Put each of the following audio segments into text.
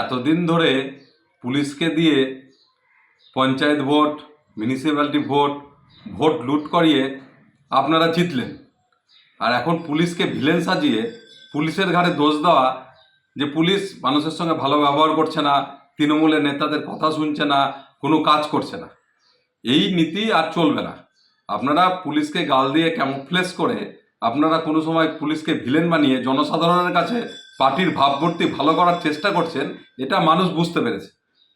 এতদিন ধরে পুলিশকে দিয়ে পঞ্চায়েত ভোট, মিউনিসিপ্যালিটি ভোট লুট করিয়ে আপনারা জিতলেন। আর এখন পুলিশকে ভিলেন সাজিয়ে পুলিশের ঘাড়ে দোষ দেওয়া যে পুলিশ মানুষের সঙ্গে ভালো ব্যবহার করছে না, তৃণমূলের নেতাদের কথা শুনছে না, কোনো কাজ করছে না, এই নীতি আর চলবে না। আপনারা পুলিশকে গাল দিয়ে ক্যামোফ্লেজ করে আপনারা কোনো সময় পুলিশকে ভিলেন বানিয়ে জনসাধারণের কাছে পার্টির ভাবমূর্তি ভালো করার চেষ্টা করছেন, এটা মানুষ বুঝতে পেরেছে।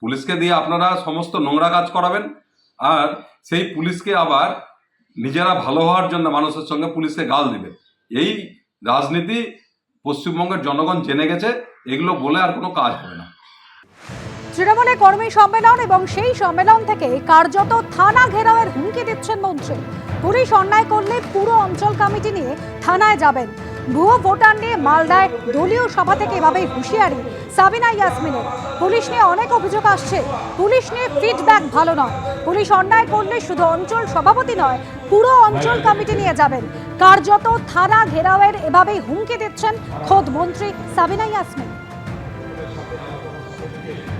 পুলিশকে দিয়ে আপনারা সমস্ত নোংরা কাজ করাবেন, আর সেই পুলিশকে আবার নিজেরা ভালো হওয়ার জন্য মানুষের সঙ্গে পুলিশকে গাল দিবেন। এই রাজনীতি পশ্চিমবঙ্গের জনগণ জেনে গেছে, এগুলো বলে আর কোনো কাজ হবে না। তৃণমূলে কর্মী সম্মেলন এবং সেই সম্মেলন থেকে কার্যত থানা ঘেরাওয়ের হুমকি দিচ্ছেন মন্ত্রী। পুলিশ অন্যায় করলে পুরো অঞ্চল কমিটি নিয়ে থানায় যাবেন। ভুয়ো ভোটার নিয়ে মালদায় দলীয় সভা থেকে এভাবেই হুঁশিয়ারি সাবিনা ইয়াসমিনের। পুলিশ নিয়ে অনেক অভিযোগ আসছে, পুলিশ নিয়ে ফিডব্যাক ভালো নয়। পুলিশ অন্যায় করলে শুধু অঞ্চল সভাপতি নয়, পুরো অঞ্চল কমিটি নিয়ে যাবেন। কার্যত থানা ঘেরাওয়ের এভাবেই হুমকি দিচ্ছেন খোদ মন্ত্রী সাবিনা ইয়াসমিন।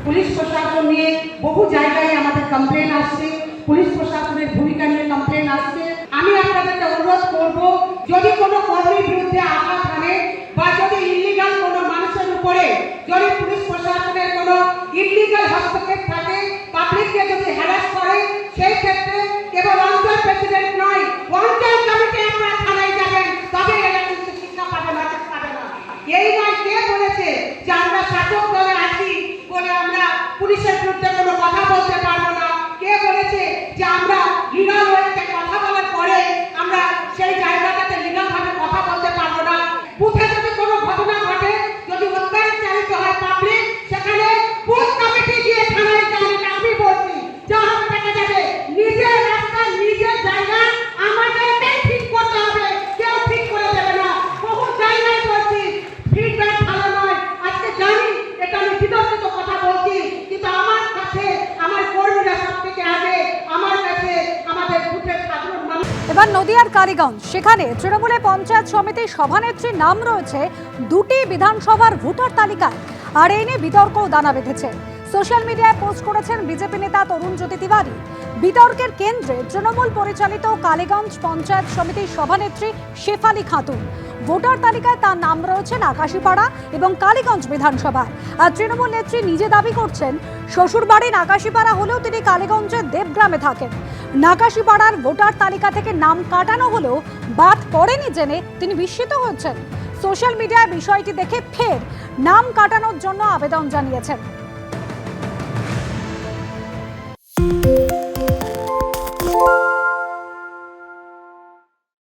পুলিশ প্রশাসন নিয়ে বহু জায়গায় আমাদের কমপ্লেন আসছে, পুলিশ প্রশাসনের ভূমিকা নিয়ে কমপ্লেন আসছে। আমি আপনাদেরকে অনুরোধ করব, যদি কোনো কর্মীর বিরুদ্ধে আঘাত হানে বা যদি ইলিগাল কোনো মানুষের উপরে যদি পুলিশ প্রশাসনের কোনো ইলিগাল হস্তক্ষেপ থাকে, পাবলিককে যদি হ্যারাস করে, সেই ক্ষেত্রে কেবল অঞ্চল প্রেসিডেন্ট নয়, অঞ্চল কমিটি আপনারা থানায় যাবেন, তবে এরা কিন্তু শিক্ষা পাবে না, পাবে না। এই নয় কে বলেছে যে আমরা শাসক দলে আছি বলে আমরা পুলিশের বিরুদ্ধে কোনো কথা বলতে পারবো না? কে বলেছে যে আমরা লিগাল ওয়েতে কথা বলার পরে আমরা সেই জায়গাটাতে লিগাল ভাবে কথা বলতে পারবো না? বুথে যদি কোনো ঘটনা ঘটে, যদি অত্যাচারিত হয় পাবলিক, সেখানে বুথ কমিটি গিয়ে থানায় যাবে। আমি বলছি যখন দেখা যাবে নিজের রাস্তা নিজের জায়গা আমাদেরকেই ঠিক করতে হবে, কেউ ঠিক করে দেবে না। বহু জায়গায় বলছি ফিডব্যাক ভালো নয়। আজকে জানি এটা আমি বিতর্কিত কথা বলছি, কিন্তু আমার কাছে আমার কর্মীরা সব থেকে আগে, আমার কাছে আমাদের বুথের সাধারণ মানুষ। এবার নদিয়ার কালীগঞ্জ, সেখানে তৃণমূলের পঞ্চায়েত সমিতির সভানেত্রীর নাম রয়েছে দুটি বিধানসভার ভোটার তালিকায়, আর এই নিয়ে বিতর্কও দানা বেঁধেছে। সোশ্যাল মিডিয়ায় পোস্ট করেছেন বিজেপি নেতা তরুণ জ্যোতি তিওয়ারি। বিতর্কের কেন্দ্রে তৃণমূল পরিচালিত কালীগঞ্জ পঞ্চায়েত সমিতির সভানেত্রী শেফালি খাতুন। ভোটার তালিকায় তার নাম রয়েছে নাকাশিপাড়া এবং কালীগঞ্জ বিধানসভায়। আর তৃণমূল নেত্রী নিজে দাবি করছেন শ্বশুরবাড়ি নাকাশিপাড়া হলেও তিনি কালীগঞ্জের দেবগ্রামে থাকেন। নাকাশিপাড়ার ভোটার তালিকা থেকে নাম কাটানো হলেও বাদ পড়েনি জেনে তিনি বিস্মিত হয়েছেন। সোশ্যাল মিডিয়ায় বিষয়টি দেখে ফের নাম কাটানোর জন্য আবেদন জানিয়েছেন।